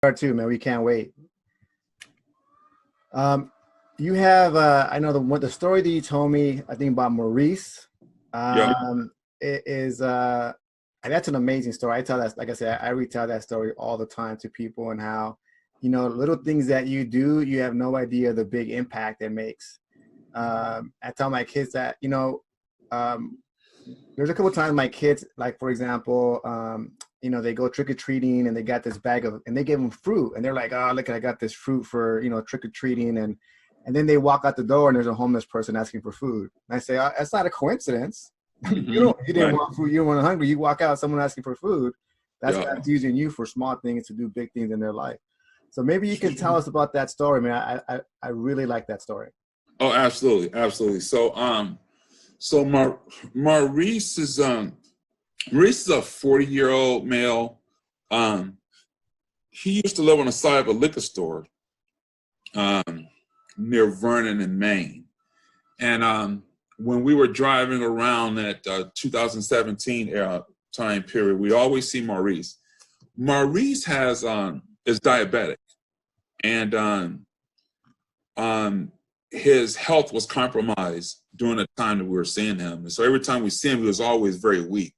are too, man. We can't wait. Um, you have, I know the story that you told me, I think about Maurice, Yeah. it is, and that's an amazing story. I tell that, like I said, I retell that story all the time to people and how, little things that you do, you have no idea the big impact it makes. I tell my kids that, um, there's a couple times my kids, like for example, they go trick or treating and they got this bag of, and they give them fruit, and they're like, "Oh, look, I got this fruit for trick or treating," and then they walk out the door and there's a homeless person asking for food. And I say, "That's not a coincidence. You didn't Right. want food, you weren't hungry. You walk out, someone asking for food. That's Yeah. God's using you for small things to do big things in their life." So maybe you can tell us about that story, man. I really like that story. Oh, absolutely, absolutely. So Maurice is a 40-year-old male. Um, he used to live on the side of a liquor store um, near Vernon in Maine. And when we were driving around that 2017 era time period, we always see Maurice. Maurice is diabetic, and his health was compromised during the time that we were seeing him. And so every time we see him, he was always very weak.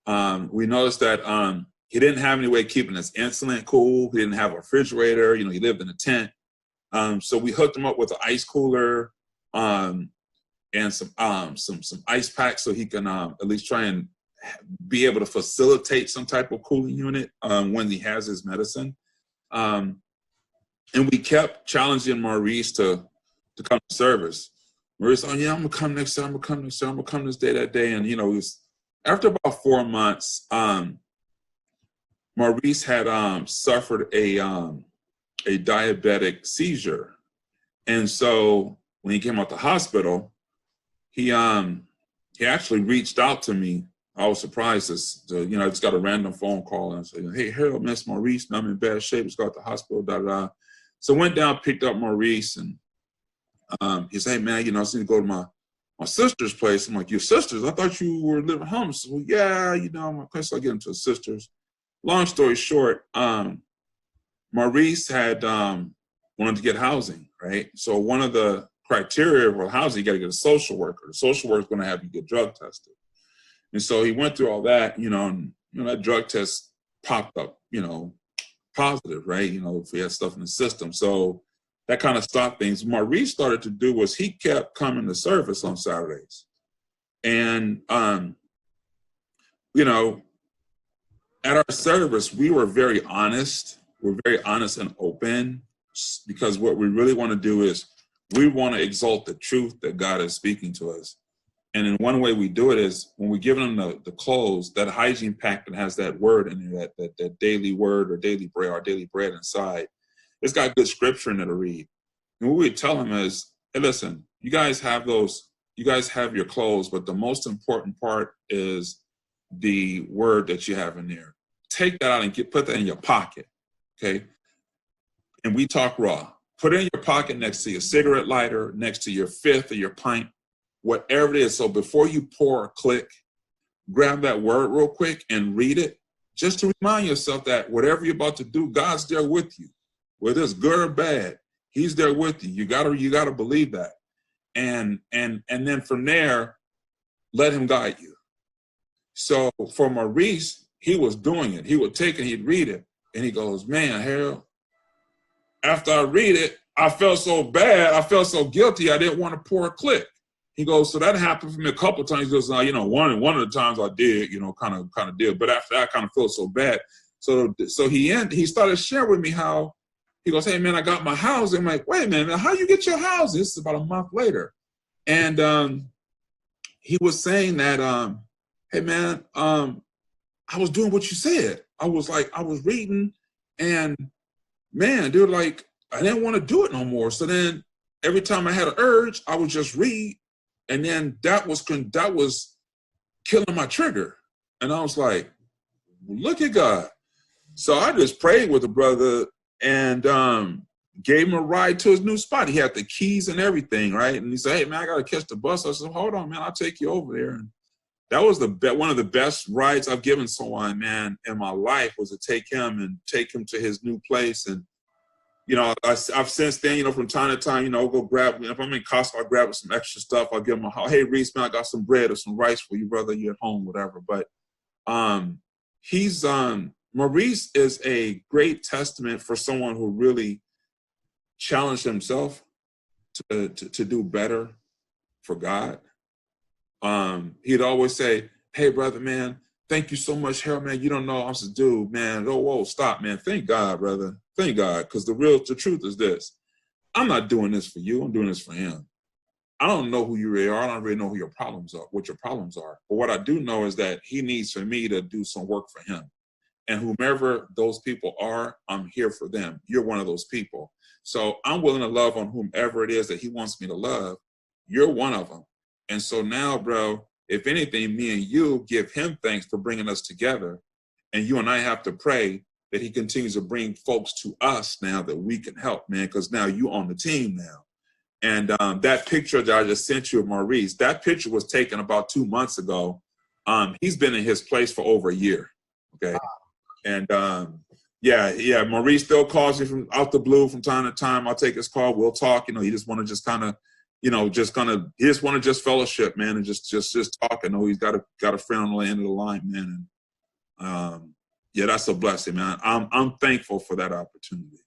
We noticed that he didn't have any way of keeping his insulin cool. He didn't have a refrigerator. He lived in a tent. So we hooked him up with an ice cooler and some ice packs so he can at least try and be able to facilitate some type of cooling unit when he has his medicine. And we kept challenging Maurice to come to service. Maurice, oh yeah, I'm gonna come next time. I'm gonna come this day, that day. And it was after about 4 months, Maurice had suffered a diabetic seizure, and so when he came out the hospital, he actually reached out to me. I was surprised I just got a random phone call and said, "Hey, Harold, Miss Maurice, I'm in bad shape. Let's go to the hospital." Da da da. So I went down, picked up Maurice, and he said, "Hey man, I just need to go to my sister's place." I'm like, "Your sister's? I thought you were living home." So, well, yeah, my place. So I get into his sister's. Long story short, Maurice had wanted to get housing, right? So one of the criteria for housing, you got to get a social worker. The social worker is going to have you get drug tested. And so he went through all that, and that drug test popped up, positive, right? If he had stuff in the system. So that kind of stopped things. Maurice started to do was he kept coming to service on Saturdays. And, at our service, we were very honest. We're very honest and open because what we really want to do is we want to exalt the truth that God is speaking to us. And in one way we do it is when we give them the clothes, that hygiene pack that has that word in there, that daily word or daily bread, our daily bread inside, it's got good scripture in it to read. And what we tell them is, hey, listen, you guys have your clothes, but the most important part is the word that you have in there. Take that out and put that in your pocket, okay? And we talk raw. Put it in your pocket next to your cigarette lighter, next to your fifth or your pint, whatever it is. So before you pour or click, grab that word real quick and read it, just to remind yourself that whatever you're about to do, God's there with you. Whether it's good or bad, He's there with you. You gotta believe that. And then from there, let Him guide you. So for Maurice, he was doing it. He would take it, he'd read it, and he goes, "Man, Harold, after I read it, I felt so bad. I felt so guilty. I didn't want to pour a click." He goes, "So that happened for me a couple of times." He goes, one of the times I did, kind of did. But after that, I kind of felt so bad. So he started sharing with me how he goes, "Hey man, I got my housing." I'm like, "Wait a minute, how you get your housing?" This is about a month later, and he was saying that, "Hey man, I was doing what you said. I was reading, and man, dude, I didn't want to do it no more. So then every time I had an urge, I would just read, and then that was killing my trigger." And I was like, "Look at God." So I just prayed with the brother and gave him a ride to his new spot. He had the keys and everything, right? And he said, "Hey man, I gotta catch the bus." I said, "Hold on, man, I'll take you over there." And that was one of the best rides I've given someone, man, in my life, was to take him to his new place. And, you know, I've since then, you know, from time to time, you know, go grab, if I'm in Costco, I'll grab some extra stuff. I'll give him hey, Reese, man, I got some bread or some rice for you, brother. You at home, whatever. But Maurice is a great testament for someone who really challenged himself to do better for God. He'd always say, hey, brother, man, thank you so much, Harold, man. You don't know. I said, dude, man, oh, whoa, stop, man. Thank God, brother. Thank God. Because the truth is this. I'm not doing this for you. I'm doing this for him. I don't know who you really are. I don't really know who your problems are, what your problems are. But what I do know is that he needs for me to do some work for him. And whomever those people are, I'm here for them. You're one of those people. So I'm willing to love on whomever it is that he wants me to love. You're one of them. And so now, bro, if anything, me and you give him thanks for bringing us together. And you and I have to pray that he continues to bring folks to us now that we can help, man, because now you on the team now. And that picture that I just sent you of Maurice, that picture was taken about 2 months ago. He's been in his place for over a year, okay? And yeah, Maurice still calls me from out the blue from time to time. I'll take his call, we'll talk. You know, he just want to just kind of, you know, he just want to just fellowship, man, and just talk. I know he's got a friend on the end of the line, man. And yeah, that's a blessing, man. I'm thankful for that opportunity.